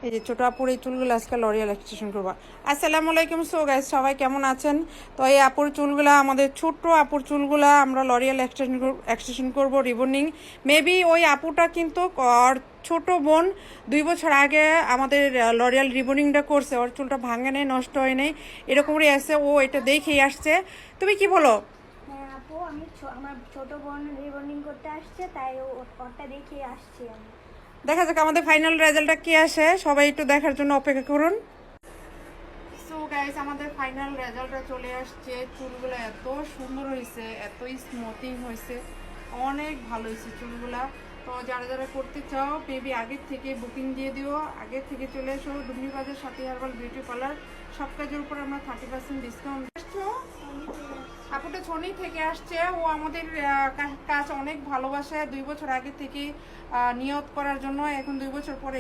এই যে ছোট আপুর এই চুলগুলো আজকে লরিয়াল এক্সটেনশন করবো। আসসালামু আলাইকুম। সো গাইস, সবাই কেমন আছেন? তো এই আপুর চুলগুলা, আমাদের ছোট্ট আপুর চুলগুলা আমরা লরিয়াল এক্সটেনশন করবো, রিবনিং। মেবি ওই আপুটা কিন্তু ওর ছোট বোন 2 বছর আগে আমাদের লরিয়াল রিবনিংটা করছে, ওর চুলটা ভাঙে নেই, নষ্ট হয় নাই, এরকমই আছে। ও এটা দেখেই আসছে। তুমি কি বলো? হ্যাঁ আপু, আমার ছোট বোন রিবন্ডিং করতে আসছে, তাই ওরটা দেখে আসছি আমি। দেখা যাক আমাদের ফাইনাল রেজাল্টটা কি আসে, সবাই একটু দেখার জন্য অপেক্ষা করুন। সো গাইস, আমাদের ফাইনাল রেজাল্টটা চলে আসছে। চুলগুলো এত সুন্দর হয়েছে, এত স্মুথিং হয়েছে, অনেক ভালো হয়েছে চুলগুলা। তো যারা যারা করতে চাও মেবি আগের থেকে বুকিং দিয়ে দিও, আগের থেকে চলে এসো। ডুমনিবাজার সাথী হার্বাল বিউটি পার্লার, সব কাজের উপর আমরা 30% ডিসকাউন্ট দিচ্ছি। আপুটা ছনি থেকে আসছে, ও আমাদের কাজ অনেক ভালোবাসে। 2 বছর আগে থেকে নিয়ত করার জন্য, এখন 2 বছর পরে